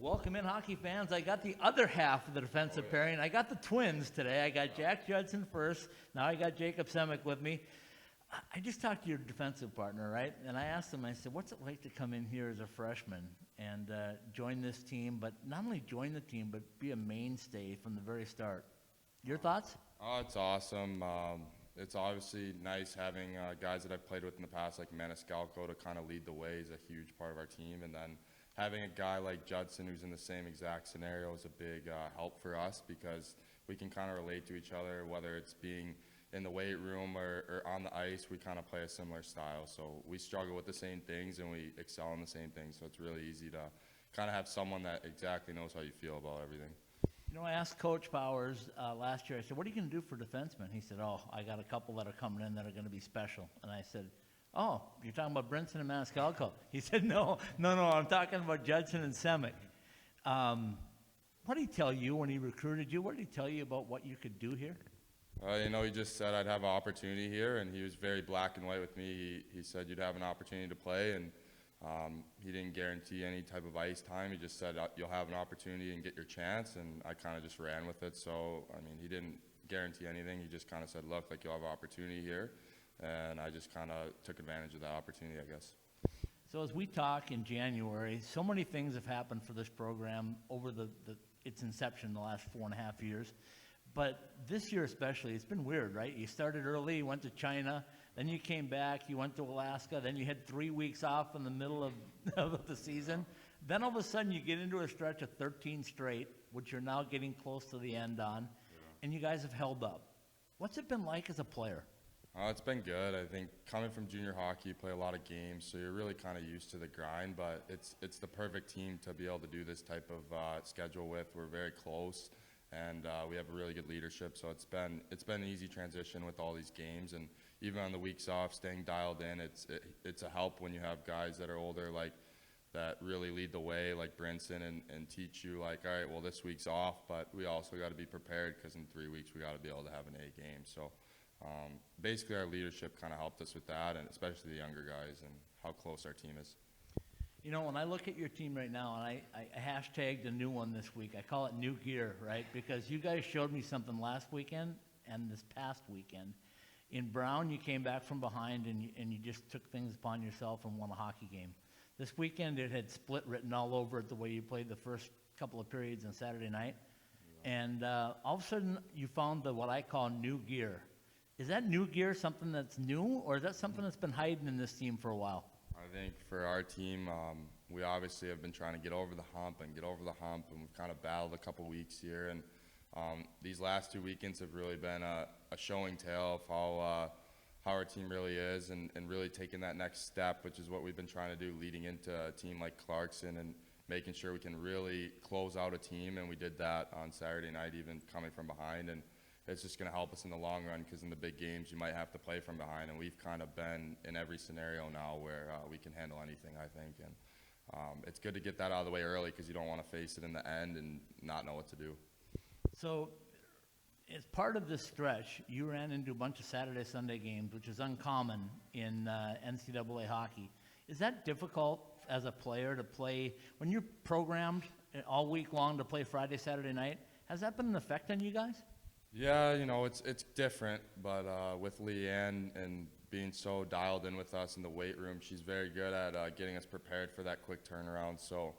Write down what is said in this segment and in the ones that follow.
Welcome in, hockey fans. I got the other half of the defensive pairing. I got the twins today. I got Jack Judson first. Now I got Jacob Semik with me. I just talked to your defensive partner, right? And I asked him, I said, what's it like to come in here as a freshman and join this team, but not only join the team, but be a mainstay from the very start? Your thoughts? Oh, it's awesome. It's obviously nice having guys that I've played with in the past, like Maniscalco, to kind of lead the way is a huge part of our team. And then having a guy like Judson who's in the same exact scenario is a big help for us because we can kind of relate to each other, whether it's being in the weight room or on the ice. We kind of play a similar style. So we struggle with the same things and we excel in the same things. So it's really easy to kind of have someone that exactly knows how you feel about everything. You know, I asked Coach Powers last year, I said, what are you going to do for defensemen? He said, oh, I got a couple that are coming in that are going to be special. And I said, oh, you're talking about Brinson and Maniscalco? He said, no, I'm talking about Judson and Semik. What did he tell you when he recruited you? What did he tell you about what you could do here? He just said I'd have an opportunity here, and he was very black and white with me. He said you'd have an opportunity to play, and he didn't guarantee any type of ice time. He just said you'll have an opportunity and get your chance, and I kind of just ran with it. So, I mean, he didn't guarantee anything. He just kind of said, look, like you'll have an opportunity here, and I just kind of took advantage of that opportunity, I guess. So as we talk in January, so many things have happened for this program over its inception the last 4.5 years. But this year especially, it's been weird, right? You started early, you went to China, then you came back, you went to Alaska, then you had 3 weeks off in the middle of the season. Then all of a sudden you get into a stretch of 13 straight, which you're now getting close to the end on, and you guys have held up. What's it been like as a player? It's been good. I think coming from junior hockey, you play a lot of games, so you're really kind of used to the grind, but it's the perfect team to be able to do this type of schedule with. We're very close. And we have a really good leadership, so it's been an easy transition with all these games. And even on the weeks off, staying dialed in, it's a help when you have guys that are older, like that really lead the way, like Brinson, and teach you, like, all right, well, this week's off, but we also got to be prepared because in 3 weeks we got to be able to have an A game. So basically, our leadership kind of helped us with that, and especially the younger guys and how close our team is. You know, when I look at your team right now, and I hashtagged a new one this week, I call it New Gear, right? Because you guys showed me something last weekend and this past weekend. In Brown, you came back from behind and you just took things upon yourself and won a hockey game. This weekend, it had split written all over it the way you played the first couple of periods on Saturday night. And all of a sudden, you found what I call New Gear. Is that New Gear something that's new, or is that something that's been hiding in this team for a while? I think for our team, we obviously have been trying to get over the hump, and we've kind of battled a couple weeks here. And these last 2 weekends have really been a showing tale of how our team really is, and really taking that next step, which is what we've been trying to do leading into a team like Clarkson, and making sure we can really close out a team. And we did that on Saturday night, even coming from behind. And it's just going to help us in the long run, because in the big games you might have to play from behind, and we've kind of been in every scenario now where we can handle anything, I think. And it's good to get that out of the way early, because you don't want to face it in the end and not know what to do. So as part of this stretch, you ran into a bunch of Saturday, Sunday games, which is uncommon in NCAA hockey. Is that difficult as a player to play when you're programmed all week long to play Friday, Saturday night? Has that been an effect on you guys? Yeah, it's different, but with Leanne and being so dialed in with us in the weight room, she's very good at getting us prepared for that quick turnaround. So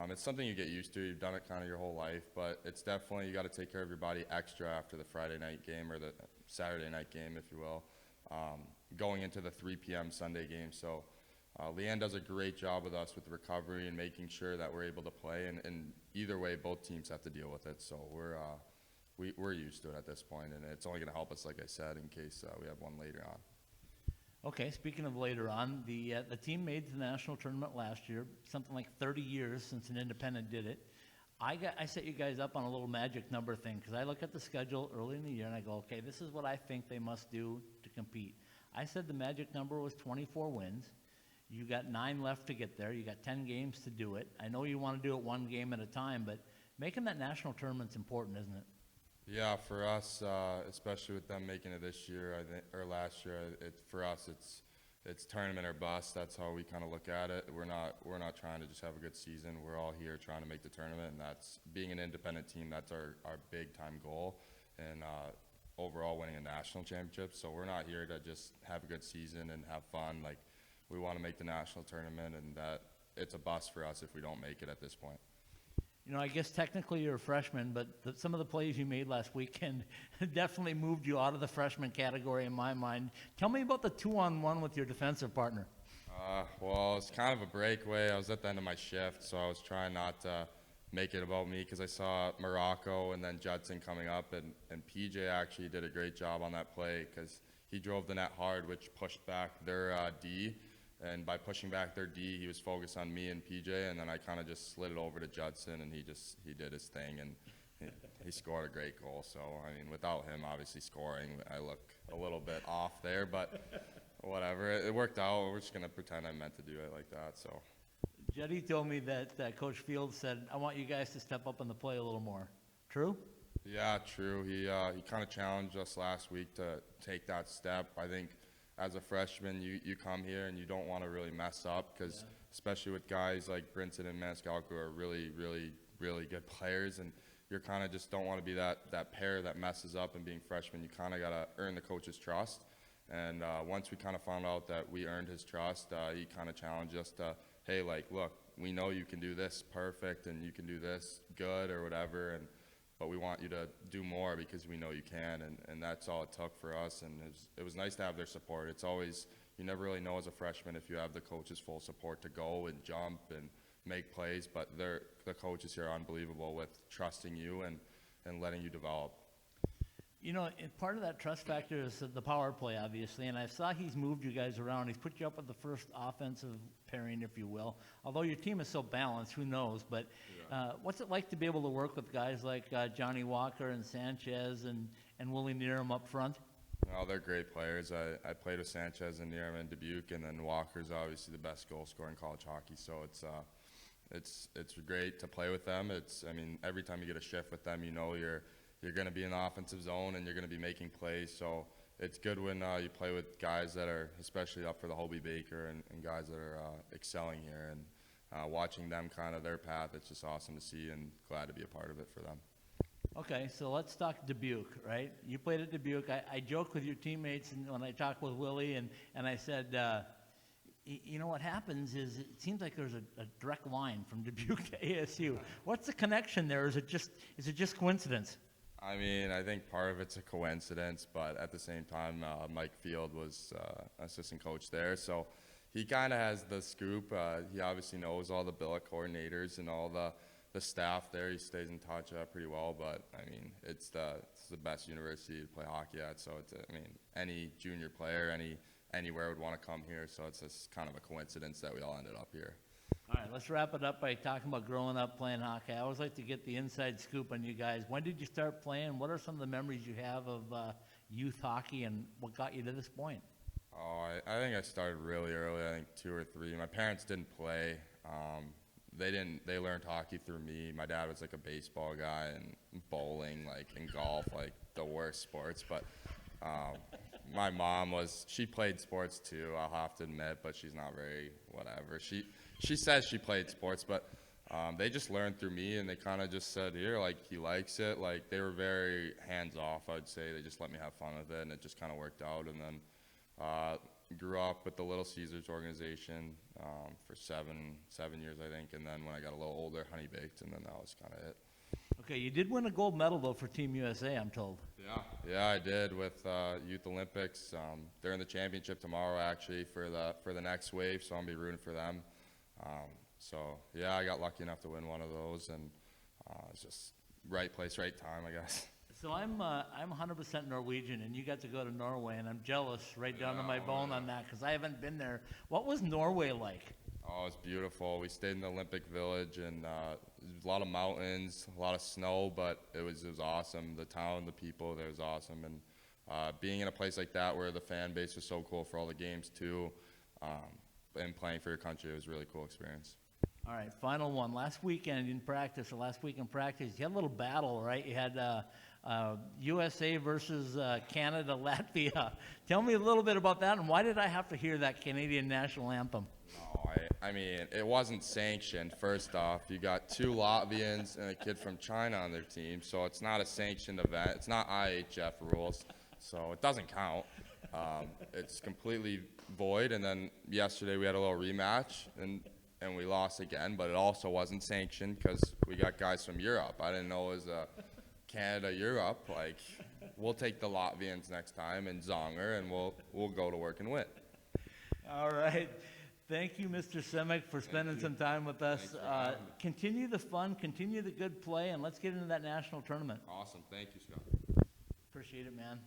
it's something you get used to. You've done it kind of your whole life, but it's definitely, you got to take care of your body extra after the Friday night game or the Saturday night game, if you will, going into the 3 p.m. Sunday game. So Leanne does a great job with us with recovery and making sure that we're able to play. And either way, both teams have to deal with it. So we're used to it at this point, and it's only going to help us, like I said, in case we have one later on. Okay, speaking of later on, the team made the national tournament last year, something like 30 years since an independent did it. I set you guys up on a little magic number thing, because I look at the schedule early in the year and I go, okay, this is what I think they must do to compete. I said the magic number was 24 wins. You got 9 left to get there. You got 10 games to do it. I know you want to do it one game at a time, but making that national tournament's important, isn't it? Yeah, for us, especially with them making it this year, I think, or last year, for us, it's tournament or bust. That's how we kind of look at it. We're not trying to just have a good season. We're all here trying to make the tournament, and that's being an independent team. That's our big time goal, and overall winning a national championship. So we're not here to just have a good season and have fun. Like, we want to make the national tournament, and that it's a bust for us if we don't make it at this point. You know, I guess technically you're a freshman, but some of the plays you made last weekend definitely moved you out of the freshman category in my mind. Tell me about the 2-on-1 with your defensive partner. Well, it's kind of a breakaway. I was at the end of my shift, so I was trying not to make it about me because I saw Morocco and then Judson coming up, and PJ actually did a great job on that play because he drove the net hard, which pushed back their D. And by pushing back their D, he was focused on me and PJ, and then I kind of just slid it over to Judson, and he did his thing, and he scored a great goal. So, I mean, without him obviously scoring, I look a little bit off there, but whatever. It worked out. We're just going to pretend I meant to do it like that. So. Jetty told me that Coach Fields said, I want you guys to step up in the play a little more. True? Yeah, true. He kind of challenged us last week to take that step. I think as a freshman, you come here and you don't want to really mess up because especially with guys like Brinson and Maniscalco who are really, really, really good players, and you're kind of just don't want to be that pair that messes up. And being freshmen, you kind of got to earn the coach's trust. And once we kind of found out that we earned his trust, he kind of challenged us to, hey, like, look, we know you can do this perfect and you can do this good or whatever, but we want you to do more because we know you can, and that's all it took for us. And it was nice to have their support. It's always, you never really know as a freshman if you have the coach's full support to go and jump and make plays, but the coaches here are unbelievable with trusting you and letting you develop. You know, and part of that trust factor is the power play, obviously, and I saw he's moved you guys around. He's put you up with the first offensive pairing, if you will. Although your team is so balanced, who knows? But what's it like to be able to work with guys like Johnny Walker and Sanchez and Willie Needham up front? Well, they're great players. I played with Sanchez and Needham in Dubuque, and then Walker's obviously the best goal scorer in college hockey. So it's great to play with them. I mean, every time you get a shift with them, you know you're going to be in the offensive zone and you're going to be making plays. So it's good when you play with guys that are especially up for the Hobie Baker and guys that are excelling here. And watching them kind of their path, it's just awesome to see and glad to be a part of it for them. Okay, so let's talk Dubuque, right? You played at Dubuque. I joked with your teammates and when I talked with Willie, and I said, you know what happens is it seems like there's a direct line from Dubuque to ASU. What's the connection there? Is it just coincidence? I mean, I think part of it's a coincidence, but at the same time, Mike Field was assistant coach there, so he kind of has the scoop. He obviously knows all the billet coordinators and all the staff there. He stays in touch pretty well, but I mean, it's the best university to play hockey at. So I mean, any junior player, anywhere would want to come here. So it's just kind of a coincidence that we all ended up here. All right, let's wrap it up by talking about growing up playing hockey. I always like to get the inside scoop on you guys. When did you start playing? What are some of the memories you have of youth hockey, and what got you to this point? Oh, I think I started really early. I think 2 or 3. My parents didn't play. They learned hockey through me. My dad was like a baseball guy and bowling, and golf, like the worst sports. But my mom she played sports too, I'll have to admit, but she's not very whatever. She says she played sports, but they just learned through me, and they kind of just said, here, like, he likes it. Like, they were very hands-off, I would say. They just let me have fun with it, and it just kind of worked out. And then grew up with the Little Caesars organization for seven years, I think. And then when I got a little older, Honey Baked, and then that was kind of it. Okay, you did win a gold medal, though, for Team USA, I'm told. Yeah, I did with Youth Olympics. They're in the championship tomorrow, actually, for the next wave, so I'll be rooting for them. So, yeah, I got lucky enough to win one of those, and it's just right place, right time, I guess. So I'm 100% Norwegian, and you got to go to Norway, and I'm jealous right down to my bone on that because I haven't been there. What was Norway like? Oh, it's beautiful. We stayed in the Olympic Village, and a lot of mountains, a lot of snow, but it was awesome. The town, the people there was awesome, and being in a place like that where the fan base was so cool for all the games too, and playing for your country, it was a really cool experience. All right, final one. Last week in practice, you had a little battle, right? You had USA versus Canada, Latvia. Tell me a little bit about that, and why did I have to hear that Canadian national anthem? No, I mean, it wasn't sanctioned, first off. You got 2 Latvians and a kid from China on their team, so it's not a sanctioned event. It's not IHF rules, so it doesn't count. It's completely void, and then yesterday we had a little rematch, and we lost again, but it also wasn't sanctioned because we got guys from Europe. I didn't know it was Canada-Europe. Like, we'll take the Latvians next time and Zonger, and we'll go to work and win. All right. Thank you, Mr. Semik, for spending some time with us. Continue the fun, continue the good play, and let's get into that national tournament. Awesome. Thank you, Scott. Appreciate it, man.